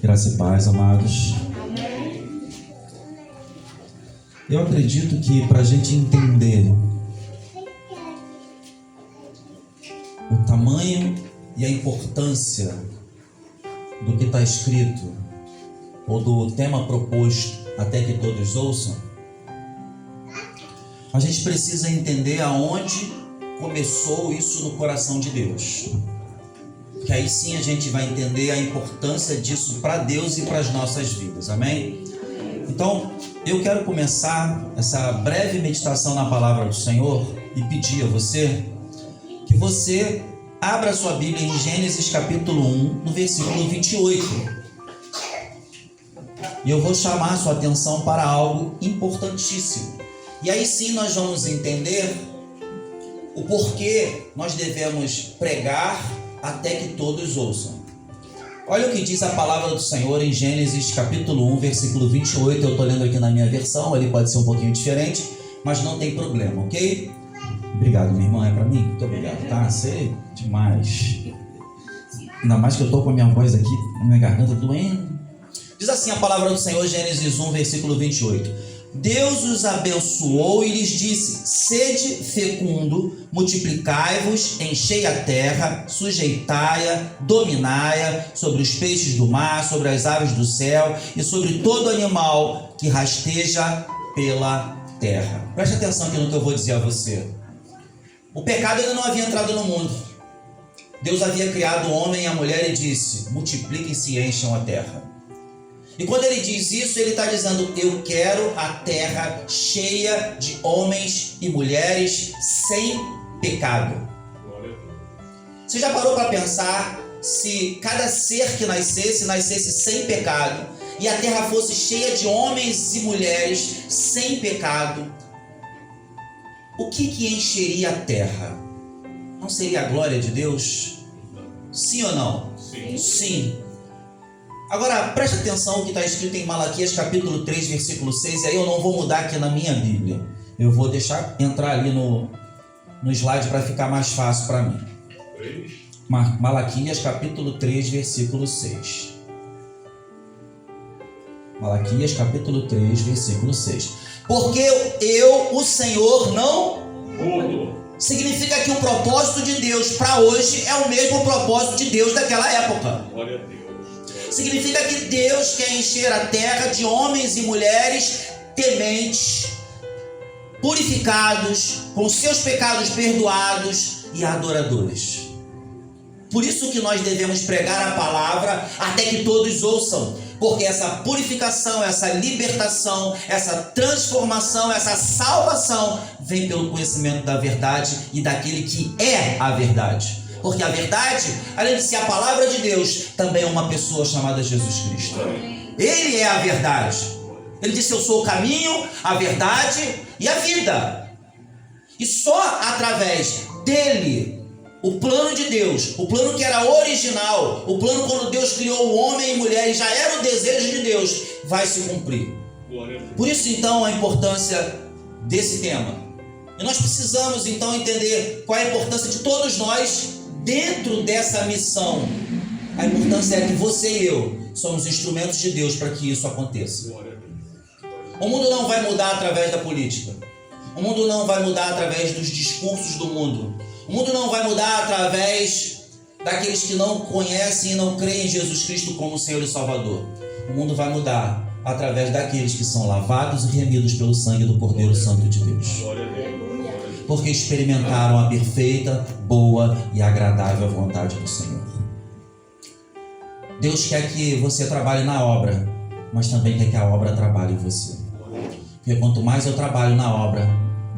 Graça e paz, amados. Eu acredito que para a gente entender o tamanho e a importância do que está escrito, ou do tema proposto, até que todos ouçam, a gente precisa entender aonde começou isso no coração de Deus. Que aí sim a gente vai entender a importância disso para Deus e para as nossas vidas, amém? Então, eu quero começar essa breve meditação na palavra do Senhor e pedir a você que você abra sua Bíblia em Gênesis capítulo 1, no versículo 28. E eu vou chamar a sua atenção para algo importantíssimo. E aí sim nós vamos entender o porquê nós devemos pregar até que todos ouçam. Olha o que diz a palavra do Senhor em Gênesis capítulo 1, versículo 28. Eu estou lendo aqui na minha versão, ele pode ser um pouquinho diferente, mas não tem problema, ok? Obrigado, minha irmã, é para mim? Muito obrigado, tá? Sei demais. Ainda mais que eu estou com a minha voz aqui, a minha garganta doendo. Diz assim a palavra do Senhor, Gênesis 1, versículo 28. Deus os abençoou e lhes disse: sede fecundo, multiplicai-vos, enchei a terra, sujeitai-a, dominai-a sobre os peixes do mar, sobre as aves do céu e sobre todo animal que rasteja pela terra. Preste atenção aqui no que eu vou dizer a você. O pecado ainda não havia entrado no mundo. Deus havia criado o homem e a mulher e disse: multipliquem-se e encham a terra. E quando ele diz isso, ele está dizendo: eu quero a terra cheia de homens e mulheres sem pecado. Você já parou para pensar se cada ser que nascesse sem pecado, e a terra fosse cheia de homens e mulheres sem pecado, o que encheria a terra? Não seria a glória de Deus? Sim ou não? Sim. Sim. Agora, preste atenção no que está escrito em Malaquias capítulo 3, versículo 6, e aí eu não vou mudar aqui na minha Bíblia. Eu vou deixar entrar ali no slide para ficar mais fácil para mim. Malaquias capítulo 3, versículo 6. Malaquias capítulo 3, versículo 6. Porque eu, o Senhor, não Mudo. Significa que o propósito de Deus para hoje é o mesmo propósito de Deus daquela época. Glória a Deus. Significa que Deus quer encher a terra de homens e mulheres tementes, purificados, com seus pecados perdoados e adoradores. Por isso que nós devemos pregar a palavra até que todos ouçam, porque essa purificação, essa libertação, essa transformação, essa salvação vem pelo conhecimento da verdade e daquele que é a verdade. Porque a verdade, além de ser a palavra de Deus, também é uma pessoa chamada Jesus Cristo. Ele é a verdade. Ele disse: eu sou o caminho, a verdade e a vida. E só através dele, o plano de Deus, o plano que era original, o plano quando Deus criou o homem e mulher e já era o desejo de Deus, vai se cumprir. Por isso então a importância desse tema. E nós precisamos então entender qual é a importância de todos nós dentro dessa missão. A importância é que você e eu somos instrumentos de Deus para que isso aconteça. O mundo não vai mudar através da política. O mundo não vai mudar através dos discursos do mundo. O mundo não vai mudar através daqueles que não conhecem e não creem em Jesus Cristo como Senhor e Salvador. O mundo vai mudar através daqueles que são lavados e remidos pelo sangue do Cordeiro Santo de Deus. Porque experimentaram a perfeita, boa e agradável vontade do Senhor. Deus quer que você trabalhe na obra, mas também quer que a obra trabalhe em você. Porque quanto mais eu trabalho na obra,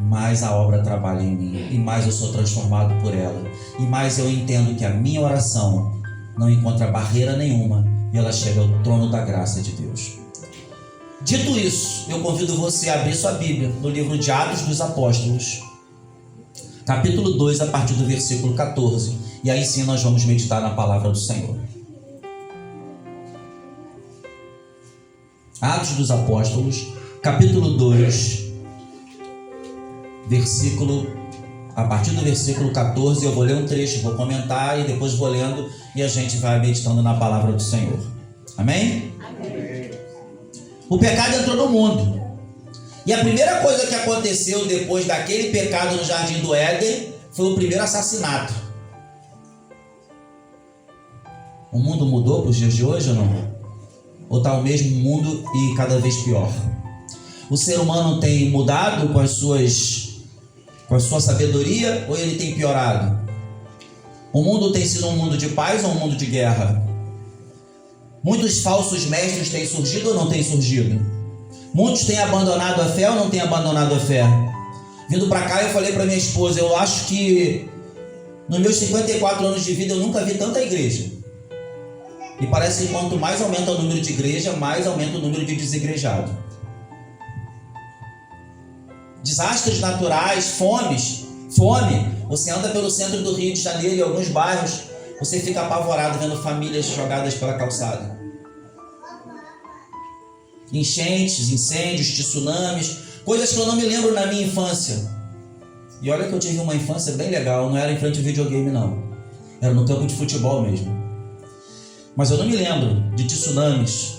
mais a obra trabalha em mim, e mais eu sou transformado por ela, e mais eu entendo que a minha oração não encontra barreira nenhuma, e ela chega ao trono da graça de Deus. Dito isso, eu convido você a abrir sua Bíblia no livro de Atos dos Apóstolos, capítulo 2, a partir do versículo 14. E aí sim nós vamos meditar na palavra do Senhor. Atos dos Apóstolos, capítulo 2, a partir do versículo 14, eu vou ler um trecho, vou comentar e depois vou lendo e a gente vai meditando na palavra do Senhor. Amém? O pecado entrou no mundo. E a primeira coisa que aconteceu depois daquele pecado no Jardim do Éden foi o primeiro assassinato. O mundo mudou para os dias de hoje ou não? Ou está o mesmo mundo e cada vez pior? O ser humano tem mudado com a sua sabedoria ou ele tem piorado? O mundo tem sido um mundo de paz ou um mundo de guerra? Muitos falsos mestres têm surgido ou não têm surgido? Muitos têm abandonado a fé ou não têm abandonado a fé? Vindo para cá eu falei para minha esposa, eu acho que nos meus 54 anos de vida eu nunca vi tanta igreja. E parece que quanto mais aumenta o número de igreja, mais aumenta o número de desigrejados. Desastres naturais, fome. Você anda pelo centro do Rio de Janeiro e alguns bairros, você fica apavorado vendo famílias jogadas pela calçada. Enchentes, incêndios, tsunamis, coisas que eu não me lembro na minha infância. E olha que eu tive uma infância bem legal, não era em frente ao videogame não. Era no campo de futebol mesmo. Mas eu não me lembro de tsunamis.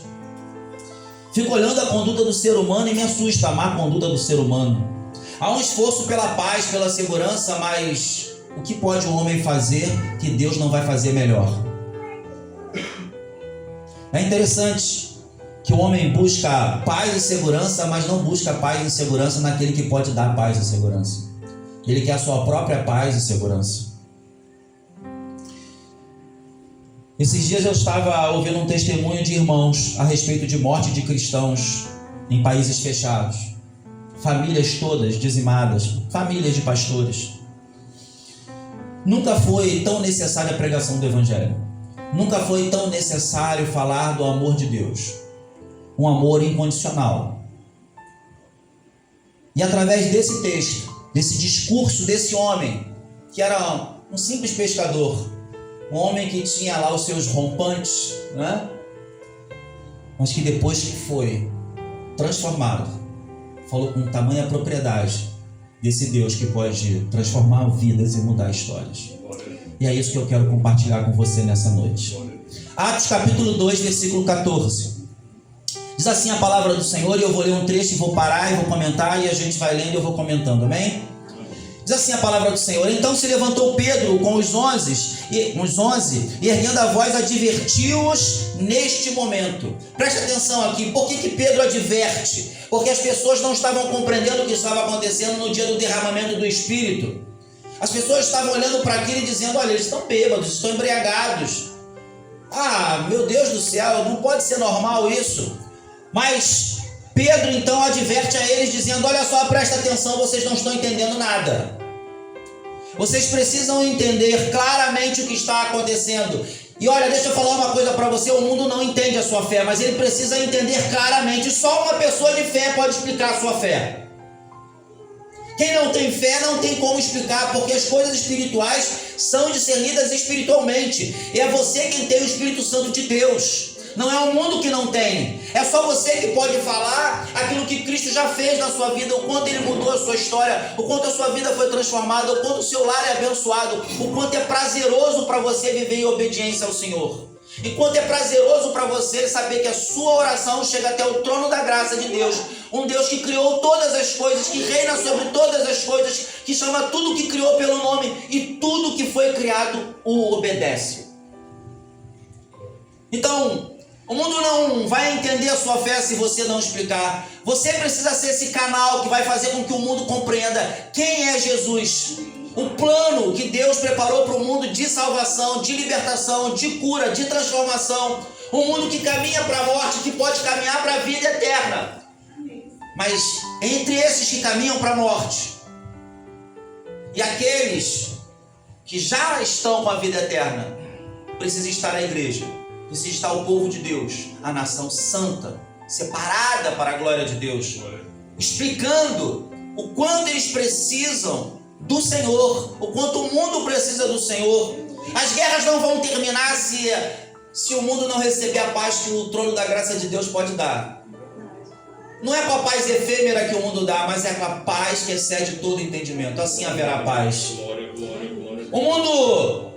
Fico olhando a conduta do ser humano e me assusta a má conduta do ser humano. Há um esforço pela paz, pela segurança, mas o que pode um homem fazer que Deus não vai fazer melhor? É interessante que o homem busca paz e segurança, mas não busca paz e segurança naquele que pode dar paz e segurança. Ele quer a sua própria paz e segurança. Esses dias eu estava ouvindo um testemunho de irmãos a respeito de morte de cristãos em países fechados. Famílias todas dizimadas, famílias de pastores. Nunca foi tão necessária a pregação do Evangelho. Nunca foi tão necessário falar do amor de Deus. Um amor incondicional. E através desse texto, desse discurso desse homem, que era um simples pescador, um homem que tinha lá os seus rompantes, né? Mas que depois que foi transformado, falou com tamanha propriedade desse Deus que pode transformar vidas e mudar histórias. E é isso que eu quero compartilhar com você nessa noite. Atos capítulo 2, versículo 14. Diz assim a palavra do Senhor, e eu vou ler um trecho e vou parar e vou comentar, e a gente vai lendo e eu vou comentando, amém? Diz assim a palavra do Senhor: então se levantou Pedro com os 11, e erguendo a voz advertiu-os neste momento. Preste atenção aqui, por que Pedro adverte? Porque as pessoas não estavam compreendendo o que estava acontecendo no dia do derramamento do Espírito. As pessoas estavam olhando para aquilo e dizendo: olha, eles estão bêbados, estão embriagados. Ah, meu Deus do céu, não pode ser normal isso. Mas Pedro então adverte a eles dizendo: olha só, presta atenção, vocês não estão entendendo nada. Vocês precisam entender claramente o que está acontecendo. E olha, deixa eu falar uma coisa para você, o mundo não entende a sua fé, mas ele precisa entender claramente. Só uma pessoa de fé pode explicar a sua fé. Quem não tem fé não tem como explicar, porque as coisas espirituais são discernidas espiritualmente. E é você quem tem o Espírito Santo de Deus. Não é o mundo que não tem. É só você que pode falar aquilo que Cristo já fez na sua vida, o quanto Ele mudou a sua história, o quanto a sua vida foi transformada, o quanto o seu lar é abençoado, o quanto é prazeroso para você viver em obediência ao Senhor. E quanto é prazeroso para você saber que a sua oração chega até o trono da graça de Deus. Um Deus que criou todas as coisas, que reina sobre todas as coisas, que chama tudo que criou pelo nome, e tudo que foi criado o obedece. Então, o mundo não vai entender a sua fé se você não explicar. Você precisa ser esse canal que vai fazer com que o mundo compreenda quem é Jesus. O plano que Deus preparou para o mundo de salvação, de libertação, de cura, de transformação. Um mundo que caminha para a morte, que pode caminhar para a vida eterna. Mas entre esses que caminham para a morte e aqueles que já estão com a vida eterna, precisa estar a igreja. Precisa estar o povo de Deus, a nação santa, separada para a glória de Deus, explicando o quanto eles precisam do Senhor, o quanto o mundo precisa do Senhor. As guerras não vão terminar se o mundo não receber a paz que o trono da graça de Deus pode dar. Não é com a paz efêmera que o mundo dá, mas é com a paz que excede todo entendimento. Assim haverá paz. O mundo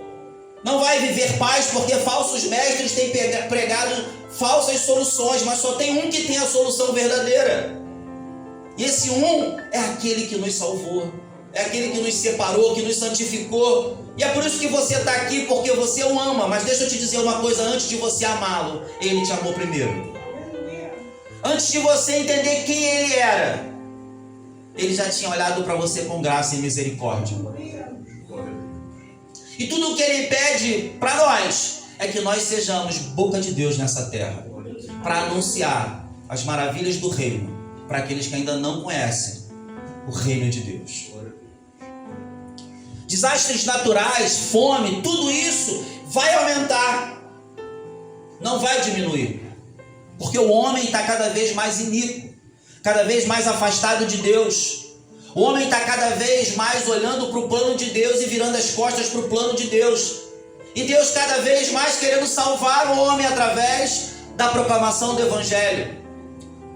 não vai viver paz porque falsos mestres têm pregado falsas soluções, mas só tem um que tem a solução verdadeira. E esse um é aquele que nos salvou, é aquele que nos separou, que nos santificou. E é por isso que você está aqui, porque você o ama. Mas deixa eu te dizer uma coisa, antes de você amá-lo, ele te amou primeiro. Antes de você entender quem ele era, ele já tinha olhado para você com graça e misericórdia. E tudo o que ele pede para nós é que nós sejamos boca de Deus nessa terra, para anunciar as maravilhas do reino para aqueles que ainda não conhecem o reino de Deus. Desastres naturais, fome, tudo isso vai aumentar, não vai diminuir, porque o homem está cada vez mais iníquo, cada vez mais afastado de Deus. O homem está cada vez mais olhando para o plano de Deus e virando as costas para o plano de Deus. E Deus cada vez mais querendo salvar o homem através da proclamação do Evangelho.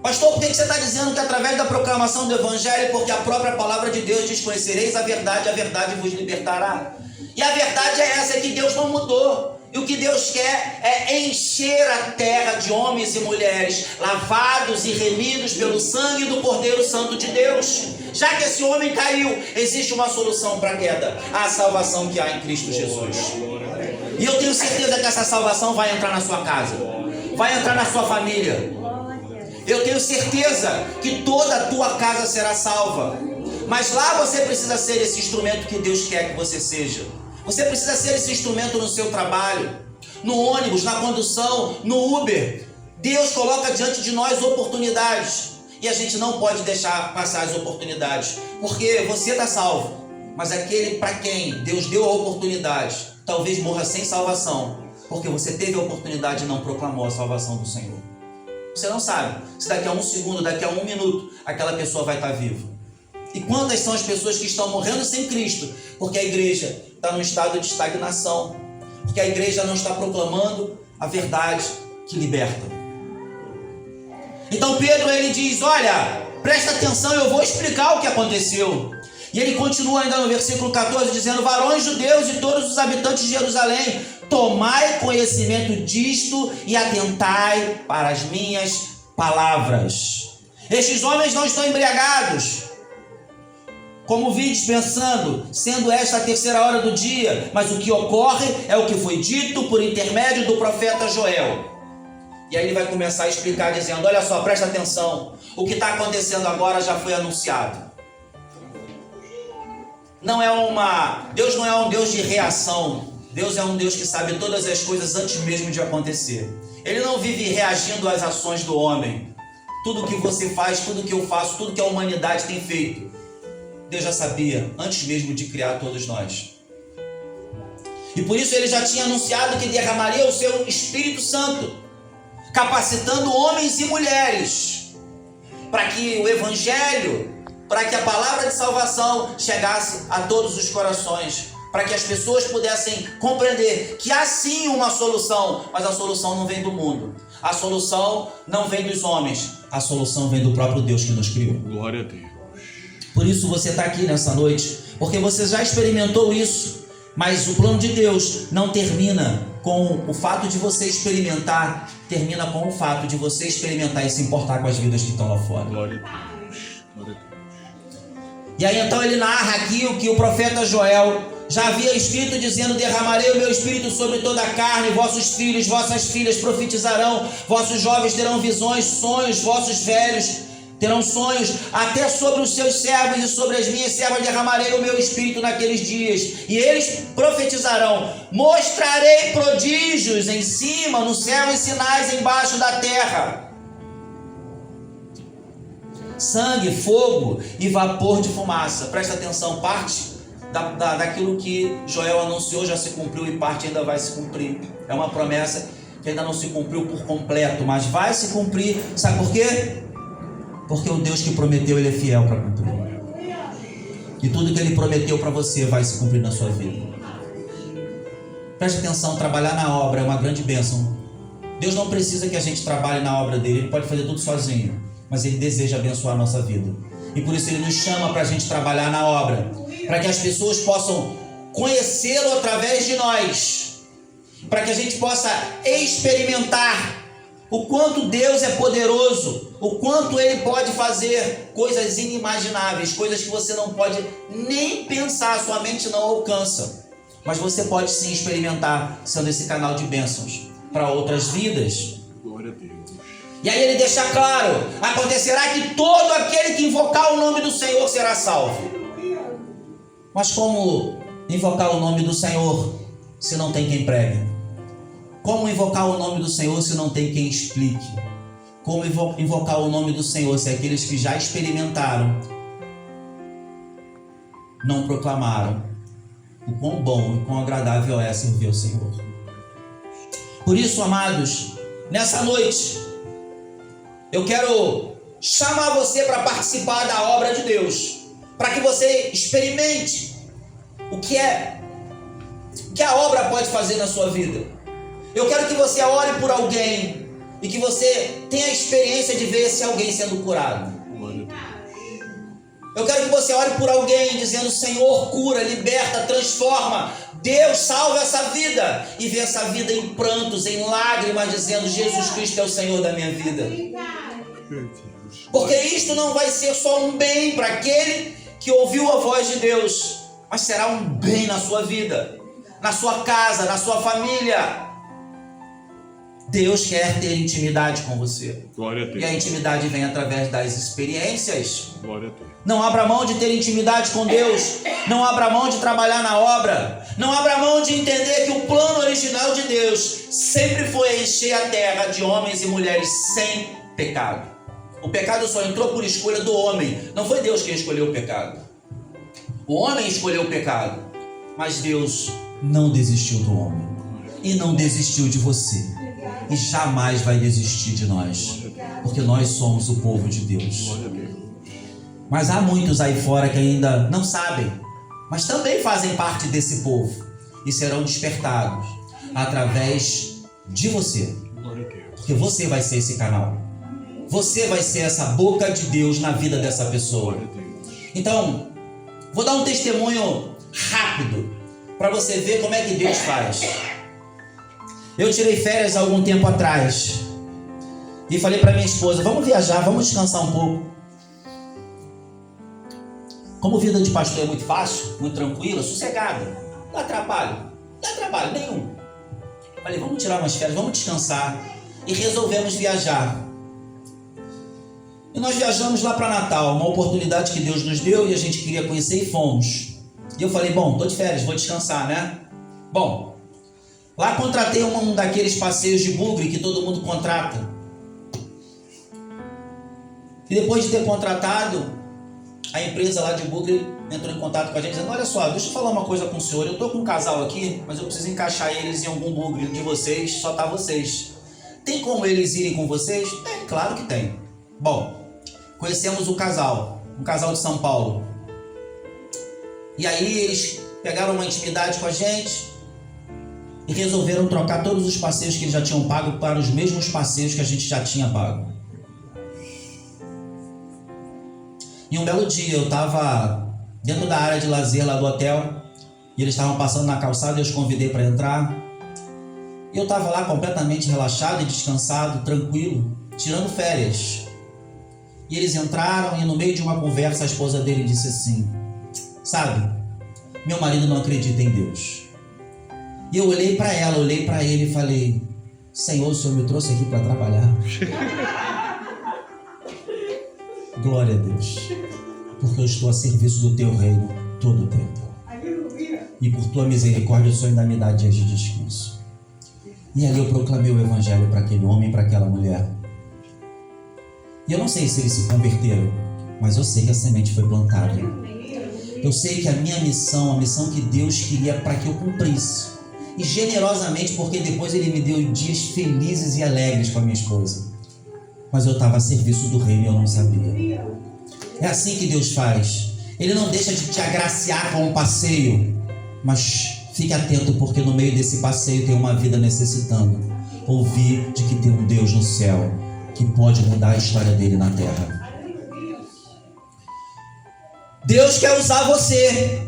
Pastor, por que você está dizendo que através da proclamação do Evangelho? Porque a própria palavra de Deus diz: conhecereis a verdade vos libertará. E a verdade é essa, é que Deus não mudou. E o que Deus quer é encher a terra de homens e mulheres lavados e remidos pelo sangue do Cordeiro Santo de Deus. Já que esse homem caiu, existe uma solução para a queda: a salvação que há em Cristo Jesus. E eu tenho certeza que essa salvação vai entrar na sua casa, vai entrar na sua família. Eu tenho certeza que toda a tua casa será salva. Mas lá você precisa ser esse instrumento que Deus quer que você seja. Você precisa ser esse instrumento no seu trabalho, no ônibus, na condução, no Uber. Deus coloca diante de nós oportunidades e a gente não pode deixar passar as oportunidades, porque você está salvo, mas aquele para quem Deus deu a oportunidade talvez morra sem salvação, porque você teve a oportunidade e não proclamou a salvação do Senhor. Você não sabe se daqui a 1 segundo, daqui a 1 minuto, aquela pessoa vai estar viva. E quantas são as pessoas que estão morrendo sem Cristo, porque a igreja está num estado de estagnação, porque a igreja não está proclamando a verdade que liberta. Então Pedro, ele diz: olha, presta atenção, eu vou explicar o que aconteceu. E ele continua ainda no versículo 14 dizendo: varões judeus e todos os habitantes de Jerusalém, tomai conhecimento disto e atentai para as minhas palavras. Estes homens não estão embriagados, como vindes pensando, sendo esta a 3ª hora do dia, mas o que ocorre é o que foi dito por intermédio do profeta Joel. E aí ele vai começar a explicar dizendo: olha só, presta atenção, o que está acontecendo agora já foi anunciado. Deus não é um Deus de reação. Deus é um Deus que sabe todas as coisas antes mesmo de acontecer. Ele não vive reagindo às ações do homem. Tudo que você faz, tudo que eu faço, tudo que a humanidade tem feito, Deus já sabia antes mesmo de criar todos nós. E por isso ele já tinha anunciado que derramaria o seu Espírito Santo, capacitando homens e mulheres para que o Evangelho, para que a palavra de salvação chegasse a todos os corações, para que as pessoas pudessem compreender que há sim uma solução, mas a solução não vem do mundo, a solução não vem dos homens, a solução vem do próprio Deus que nos criou. Glória a Deus. Por isso você está aqui nessa noite, porque você já experimentou isso, mas o plano de Deus não termina com o fato de você experimentar, termina com o fato de você experimentar e se importar com as vidas que estão lá fora. Glória a Deus. Glória a Deus. E aí então ele narra aqui o que o profeta Joel já havia escrito, dizendo: derramarei o meu espírito sobre toda a carne, vossos filhos, vossas filhas profetizarão, vossos jovens terão visões, sonhos, vossos velhos terão sonhos, até sobre os seus servos e sobre as minhas servas derramarei o meu espírito naqueles dias, e eles profetizarão. Mostrarei prodígios em cima, no céu, e sinais embaixo da terra: sangue, fogo e vapor de fumaça. Presta atenção, parte daquilo que Joel anunciou já se cumpriu e parte ainda vai se cumprir. É uma promessa que ainda não se cumpriu por completo, mas vai se cumprir. Sabe por quê? Porque o Deus que prometeu, Ele é fiel para cumprir. E tudo que Ele prometeu para você vai se cumprir na sua vida. Preste atenção, trabalhar na obra é uma grande bênção. Deus não precisa que a gente trabalhe na obra dele, Ele pode fazer tudo sozinho, mas Ele deseja abençoar a nossa vida. E por isso Ele nos chama para a gente trabalhar na obra, para que as pessoas possam conhecê-lo através de nós, para que a gente possa experimentar o quanto Deus é poderoso, o quanto Ele pode fazer coisas inimagináveis, coisas que você não pode nem pensar, sua mente não alcança. Mas você pode sim experimentar, sendo esse canal de bênçãos para outras vidas. Glória a Deus. E aí ele deixa claro: acontecerá que todo aquele que invocar o nome do Senhor será salvo. Mas como invocar o nome do Senhor se não tem quem pregue? Como invocar o nome do Senhor se não tem quem explique? Como invocar o nome do Senhor se aqueles que já experimentaram não proclamaram o quão bom e quão agradável é servir ao Senhor? Por isso, amados, nessa noite eu quero chamar você para participar da obra de Deus, para que você experimente o que a obra pode fazer na sua vida. Eu quero que você ore por alguém e que você tenha a experiência de ver esse alguém sendo curado. Eu quero que você ore por alguém dizendo: Senhor, cura, liberta, transforma. Deus, salva essa vida. E vê essa vida em prantos, em lágrimas, dizendo: Jesus Cristo é o Senhor da minha vida. Porque isto não vai ser só um bem para aquele que ouviu a voz de Deus, mas será um bem na sua vida, na sua casa, na sua família. Deus quer ter intimidade com você. Glória a Deus. E a intimidade vem através das experiências. Glória a Deus. Não abra mão de ter intimidade com Deus. Não abra mão de trabalhar na obra. Não abra mão de entender que o plano original de Deus sempre foi encher a terra de homens e mulheres sem pecado. O pecado só entrou por escolha do homem. Não foi Deus quem escolheu o pecado. O homem escolheu o pecado. Mas Deus não desistiu do homem. E não desistiu de você. E jamais vai desistir de nós. Porque nós somos o povo de Deus. Mas há muitos aí fora que ainda não sabem, mas também fazem parte desse povo. E serão despertados através de você. Porque você vai ser esse canal. Você vai ser essa boca de Deus na vida dessa pessoa. Então, vou dar um testemunho rápido para você ver como é que Deus faz. Eu tirei férias há algum tempo atrás e falei para minha esposa: vamos viajar, vamos descansar um pouco. Como vida de pastor é muito fácil, muito tranquila, sossegada, não dá trabalho nenhum. Falei: vamos tirar umas férias, vamos descansar. E resolvemos viajar. E nós viajamos lá para Natal, uma oportunidade que Deus nos deu e a gente queria conhecer e fomos. E eu falei: bom, estou de férias, vou descansar, né? Bom, lá contratei um daqueles passeios de bugre que todo mundo contrata. E depois de ter contratado, a empresa lá de bugre entrou em contato com a gente dizendo: olha só, deixa eu falar uma coisa com o senhor. Eu estou com um casal aqui, mas eu preciso encaixar eles em algum bugre de vocês, só tá vocês. Tem como eles irem com vocês? Tem, claro que tem. Bom, conhecemos um casal de São Paulo. E aí eles pegaram uma intimidade com a gente e resolveram trocar todos os passeios que eles já tinham pago para os mesmos passeios que a gente já tinha pago. E um belo dia eu estava dentro da área de lazer lá do hotel e eles estavam passando na calçada e eu os convidei para entrar. E eu estava lá completamente relaxado e descansado, tranquilo, tirando férias. E eles entraram e no meio de uma conversa a esposa dele disse assim: sabe, meu marido não acredita em Deus. E eu olhei para ela, olhei para ele e falei: Senhor, o Senhor me trouxe aqui para trabalhar. Glória a Deus, porque eu estou a serviço do teu reino todo o tempo. E por tua misericórdia o Senhor ainda me dá dias de descanso. E ali eu proclamei o evangelho para aquele homem e para aquela mulher. E eu não sei se eles se converteram, mas eu sei que a semente foi plantada. Eu sei que a minha missão, a missão que Deus queria para que eu cumprisse. E generosamente, porque depois Ele me deu dias felizes e alegres com a minha esposa. Mas eu estava a serviço do reino e eu não sabia. É assim que Deus faz. Ele não deixa de te agraciar com um passeio, mas fique atento, porque no meio desse passeio tem uma vida necessitando ouvir de que tem um Deus no céu que pode mudar a história dele na terra. Deus quer usar você.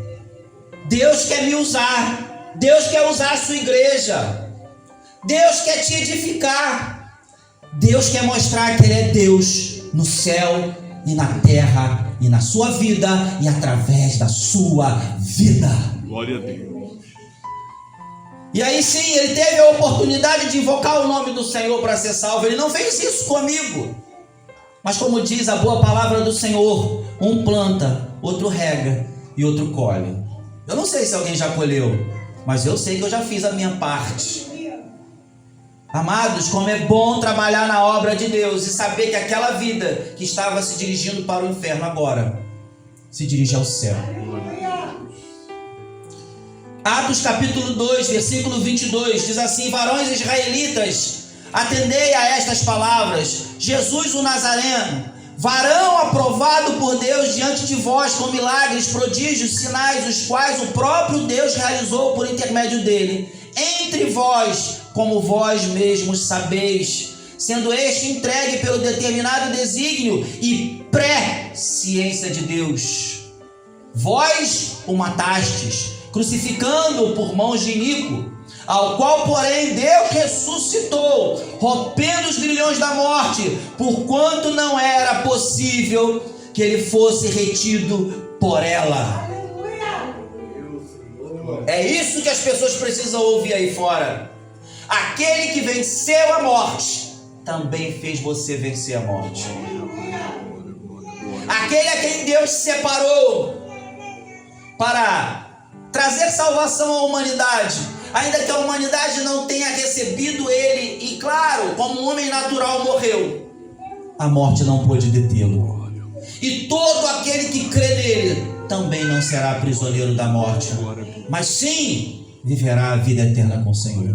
Deus quer me usar. Deus quer usar a sua igreja. Deus quer te edificar. Deus quer mostrar que Ele é Deus no céu e na terra e na sua vida e através da sua vida. Glória a Deus. E aí sim, ele teve a oportunidade de invocar o nome do Senhor para ser salvo. Ele não fez isso comigo. Mas como diz a boa palavra do Senhor, um planta, outro rega e outro colhe. Eu não sei se alguém já colheu, mas eu sei que eu já fiz a minha parte. Amados, como é bom trabalhar na obra de Deus e saber que aquela vida que estava se dirigindo para o inferno agora se dirige ao céu. Atos capítulo 2, versículo 22, diz assim: varões israelitas, atendei a estas palavras. Jesus o Nazareno, varão aprovado por Deus diante de vós com milagres, prodígios, sinais, os quais o próprio Deus realizou por intermédio dele, entre vós, como vós mesmos sabeis, sendo este entregue pelo determinado desígnio e presciência de Deus. Vós o matastes, crucificando-o por mãos de iníquo, ao qual, porém, Deus ressuscitou, rompendo os grilhões da morte, porquanto não era possível que ele fosse retido por ela. É isso que as pessoas precisam ouvir aí fora. Aquele que venceu a morte, também fez você vencer a morte. Aquele a quem Deus separou para trazer salvação à humanidade, ainda que a humanidade não tenha recebido ele, e claro, como um homem natural morreu, a morte não pôde detê-lo. E todo aquele que crê nele também não será prisioneiro da morte, mas sim viverá a vida eterna com o Senhor.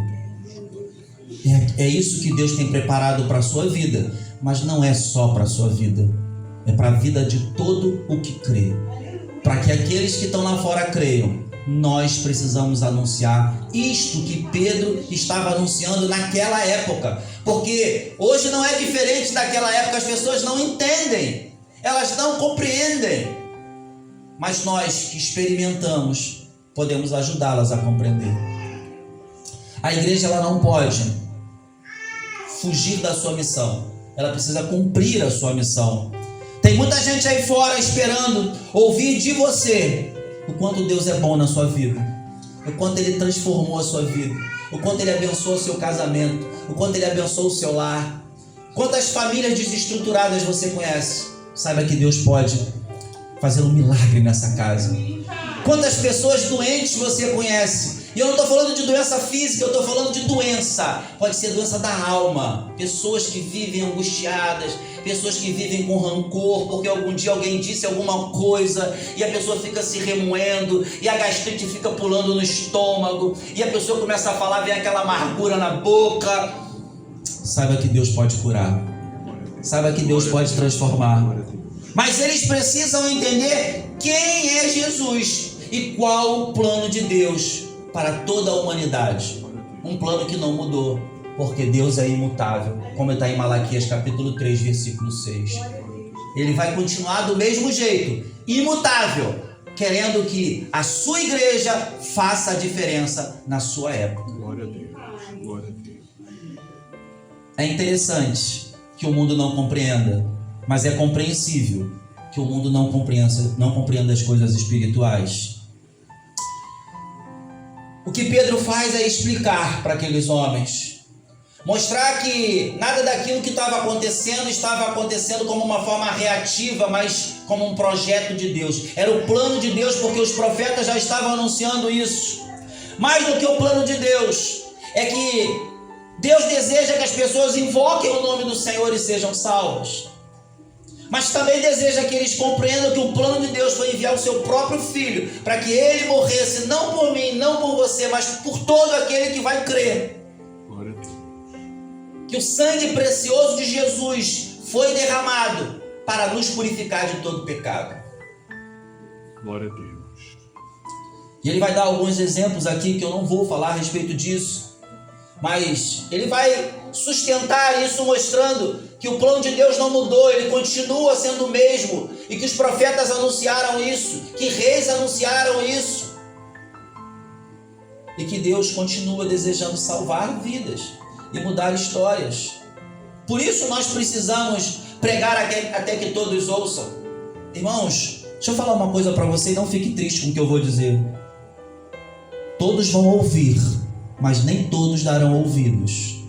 É isso que Deus tem preparado para a sua vida, mas não é só para a sua vida, é para a vida de todo o que crê. Para que aqueles que estão lá fora creiam, nós precisamos anunciar isto que Pedro estava anunciando naquela época, porque hoje não é diferente daquela época. As pessoas não entendem, elas não compreendem, mas nós que experimentamos podemos ajudá-las a compreender. A igreja, ela não pode fugir da sua missão, ela precisa cumprir a sua missão. Tem muita gente aí fora esperando ouvir de você o quanto Deus é bom na sua vida, o quanto Ele transformou a sua vida, o quanto Ele abençoou o seu casamento, o quanto Ele abençoou o seu lar. Quantas famílias desestruturadas você conhece? Saiba que Deus pode fazer um milagre nessa casa. Quantas pessoas doentes você conhece? E eu não estou falando de doença física, eu estou falando de doença. Pode ser doença da alma. Pessoas que vivem angustiadas, pessoas que vivem com rancor, porque algum dia alguém disse alguma coisa e a pessoa fica se remoendo, e a gastrite fica pulando no estômago, e a pessoa começa a falar, vem aquela amargura na boca. Saiba que Deus pode curar. Saiba que Deus pode transformar. Mas eles precisam entender quem é Jesus e qual o plano de Deus para toda a humanidade. Um plano que não mudou, porque Deus é imutável, como está em Malaquias capítulo 3, versículo 6. Ele vai continuar do mesmo jeito, imutável, querendo que a sua igreja faça a diferença na sua época. Glória a Deus. Glória a Deus. É interessante que o mundo não compreenda, mas é compreensível que o mundo não compreenda as coisas espirituais. O que Pedro faz é explicar para aqueles homens, mostrar que nada daquilo que estava acontecendo como uma forma reativa, mas como um projeto de Deus. Era o plano de Deus, porque os profetas já estavam anunciando isso. Mais do que o plano de Deus, é que Deus deseja que as pessoas invoquem o nome do Senhor e sejam salvas. Mas também deseja que eles compreendam que o plano de Deus foi enviar o seu próprio Filho, para que ele morresse não por mim, não por você, mas por todo aquele que vai crer. Glória a Deus. Que o sangue precioso de Jesus foi derramado para nos purificar de todo pecado. Glória a Deus. E ele vai dar alguns exemplos aqui que eu não vou falar a respeito disso, mas ele vai sustentar isso mostrando que o plano de Deus não mudou, ele continua sendo o mesmo, e que os profetas anunciaram isso, que reis anunciaram isso, e que Deus continua desejando salvar vidas e mudar histórias. Por isso nós precisamos pregar até que todos ouçam. Irmãos, deixa eu falar uma coisa para você e não fique triste com o que eu vou dizer. Todos vão ouvir, mas nem todos darão ouvidos.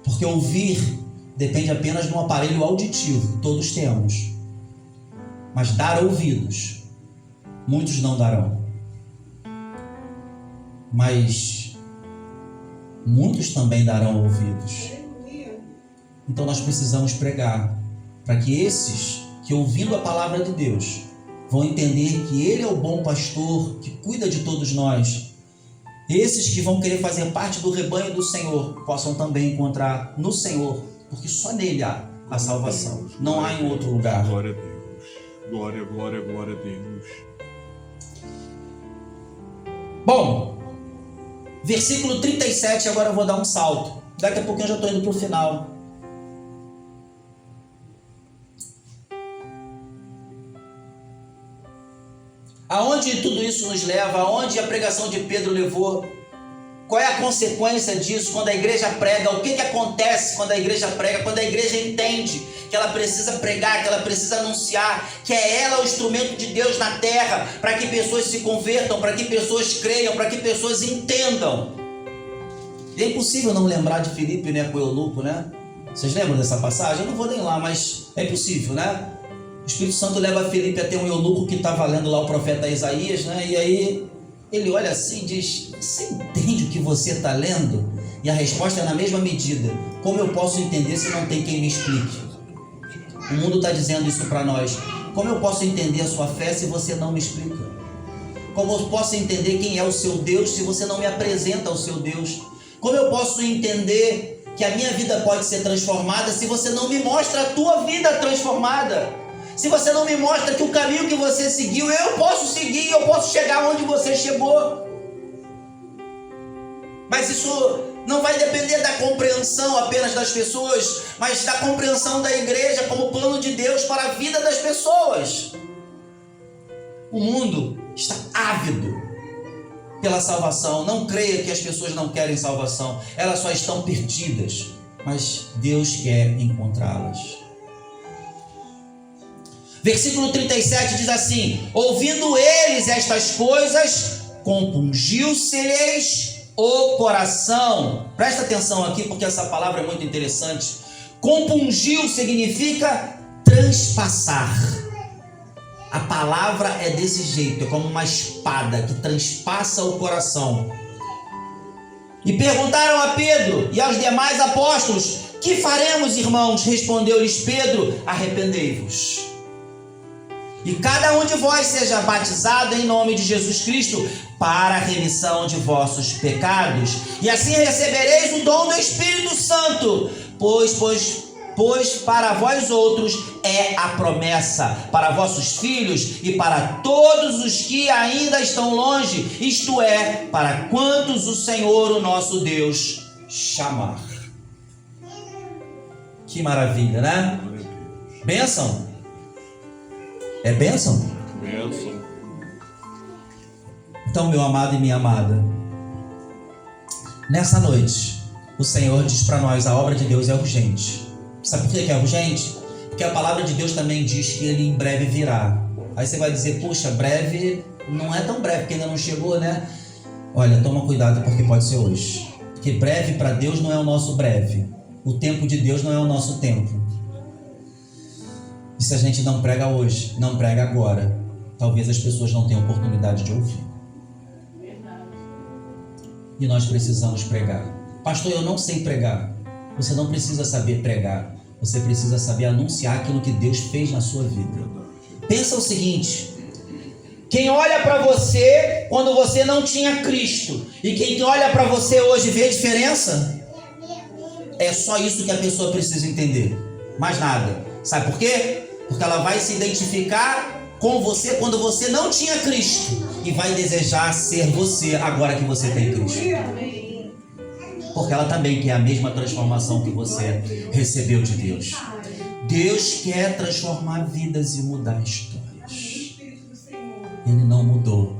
Porque ouvir depende apenas de um aparelho auditivo, todos temos. Mas dar ouvidos, muitos não darão. Mas muitos também darão ouvidos. Então nós precisamos pregar, para que esses que ouvindo a palavra de Deus vão entender que Ele é o bom pastor que cuida de todos nós. Esses que vão querer fazer parte do rebanho do Senhor possam também encontrar no Senhor, porque só nele há a salvação, não há em outro lugar. Glória a Deus. Glória, glória, glória a Deus. Bom, versículo 37, agora eu vou dar um salto. Daqui a pouquinho eu já estou indo para o final. Aonde tudo isso nos leva? Aonde a pregação de Pedro levou? Qual é a consequência disso quando a igreja prega? O que acontece quando a igreja prega? Quando a igreja entende que ela precisa pregar, que ela precisa anunciar, que é ela o instrumento de Deus na terra, para que pessoas se convertam, para que pessoas creiam, para que pessoas entendam. E é impossível não lembrar de Filipe, né, com o eunuco, né? Vocês lembram dessa passagem? Eu não vou nem lá, mas é impossível, né? O Espírito Santo leva Filipe até um eunuco que estava lendo lá o profeta Isaías, né? E aí ele olha assim e diz: você entende o que você está lendo? E a resposta é na mesma medida: como eu posso entender se não tem quem me explique? O mundo está dizendo isso para nós. Como eu posso entender a sua fé se você não me explica? Como eu posso entender quem é o seu Deus se você não me apresenta ao seu Deus? Como eu posso entender que a minha vida pode ser transformada se você não me mostra a tua vida transformada? Se você não me mostra que o caminho que você seguiu, eu posso seguir, eu posso chegar onde você chegou. Mas isso não vai depender da compreensão apenas das pessoas, mas da compreensão da igreja como plano de Deus para a vida das pessoas. O mundo está ávido pela salvação. Não creia que as pessoas não querem salvação, elas só estão perdidas, mas Deus quer encontrá-las. Versículo 37 diz assim: ouvindo eles estas coisas, compungiu-se-lhes o coração. Presta atenção aqui, porque essa palavra é muito interessante. Compungiu significa transpassar. A palavra é desse jeito, é como uma espada que transpassa o coração. E perguntaram a Pedro e aos demais apóstolos: que faremos, irmãos? Respondeu-lhes Pedro: arrependei-vos. E cada um de vós seja batizado em nome de Jesus Cristo para a remissão de vossos pecados, e assim recebereis o dom do Espírito Santo, pois para vós outros é a promessa, para vossos filhos e para todos os que ainda estão longe, isto é, para quantos o Senhor, o nosso Deus, chamar. Que maravilha, né? Bênção. É bênção? Bênção. Então, meu amado e minha amada, nessa noite, o Senhor diz para nós: a obra de Deus é urgente. Sabe por que é urgente? Porque a palavra de Deus também diz que Ele em breve virá. Aí você vai dizer: puxa, breve não é tão breve, porque ainda não chegou, né? Olha, toma cuidado, porque pode ser hoje. Porque breve para Deus não é o nosso breve. O tempo de Deus não é o nosso tempo. E se a gente não prega hoje, não prega agora, talvez as pessoas não tenham oportunidade de ouvir. E nós precisamos pregar. Pastor, eu não sei pregar. Você não precisa saber pregar. Você precisa saber anunciar aquilo que Deus fez na sua vida. Pensa o seguinte: quem olha para você quando você não tinha Cristo e quem olha para você hoje vê a diferença? É só isso que a pessoa precisa entender. Mais nada. Sabe por quê? Porque ela vai se identificar com você quando você não tinha Cristo e vai desejar ser você agora que você tem Cristo. Porque ela também quer a mesma transformação que você recebeu de Deus. Deus quer transformar vidas e mudar histórias. Ele não mudou.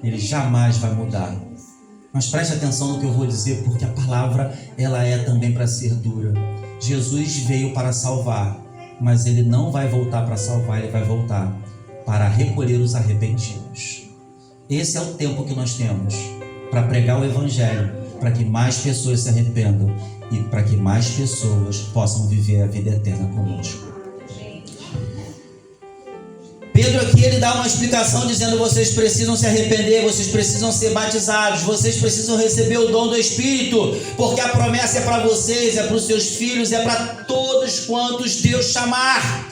Ele jamais vai mudar. Mas preste atenção no que eu vou dizer, porque a palavra ela é também para ser dura. Jesus veio para salvar, mas ele não vai voltar para salvar, ele vai voltar para recolher os arrependidos. Esse é o tempo que nós temos para pregar o evangelho, para que mais pessoas se arrependam e para que mais pessoas possam viver a vida eterna conosco. Pedro aqui ele dá uma explicação dizendo: vocês precisam se arrepender, vocês precisam ser batizados, vocês precisam receber o dom do Espírito, porque a promessa é para vocês, é para os seus filhos, é para todos quantos Deus chamar.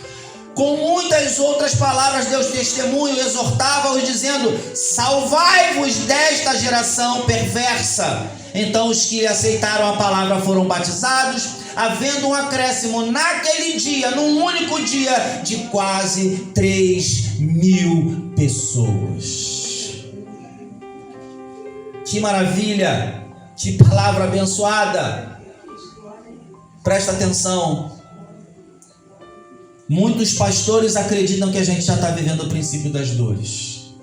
Com muitas outras palavras, Deus testemunha, exortava-os dizendo: salvai-vos desta geração perversa. Então os que aceitaram a palavra foram batizados, havendo um acréscimo naquele dia, num único dia, de quase 3.000 pessoas. Que maravilha! Que palavra abençoada! Presta atenção. Muitos pastores acreditam que a gente já está vivendo o princípio das dores.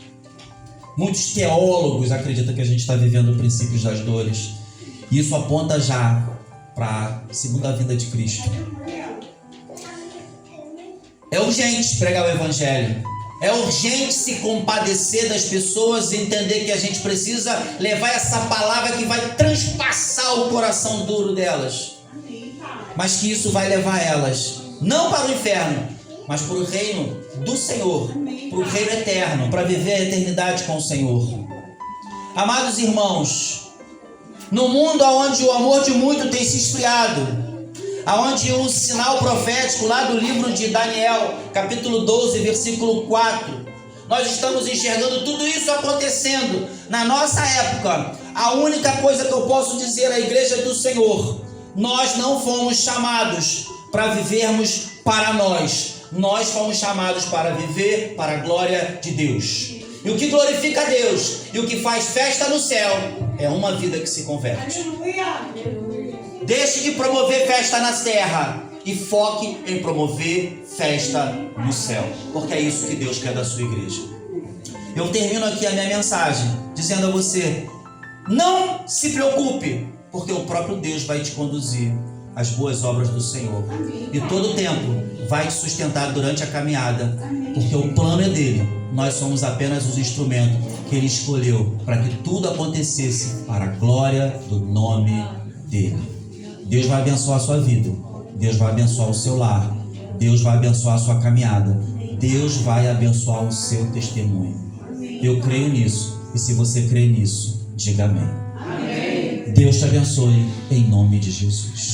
Muitos teólogos acreditam que a gente está vivendo o princípio das dores. E isso aponta já para a segunda vinda de Cristo. É urgente pregar o evangelho. É urgente se compadecer das pessoas e entender que a gente precisa levar essa palavra que vai transpassar o coração duro delas. Mas que isso vai levar elas não para o inferno, mas para o reino do Senhor, para o reino eterno, para viver a eternidade com o Senhor. Amados irmãos, no mundo onde o amor de muito tem se esfriado, onde o sinal profético lá do livro de Daniel, capítulo 12, versículo 4, nós estamos enxergando tudo isso acontecendo na nossa época. A única coisa que eu posso dizer à igreja do Senhor: nós não fomos chamados para vivermos para nós. Nós fomos chamados para viver para a glória de Deus. E o que glorifica a Deus e o que faz festa no céu é uma vida que se converte. Deixe de promover festa na terra e foque em promover festa no céu, porque é isso que Deus quer da sua igreja. Eu termino aqui a minha mensagem dizendo a você: não se preocupe, porque o próprio Deus vai te conduzir às boas obras do Senhor. E todo o tempo vai te sustentar durante a caminhada, porque o plano é dele. Nós somos apenas os instrumentos que ele escolheu para que tudo acontecesse para a glória do nome dele. Deus vai abençoar a sua vida. Deus vai abençoar o seu lar. Deus vai abençoar a sua caminhada. Deus vai abençoar o seu testemunho. Eu creio nisso. E se você crê nisso, diga amém. Deus te abençoe em nome de Jesus.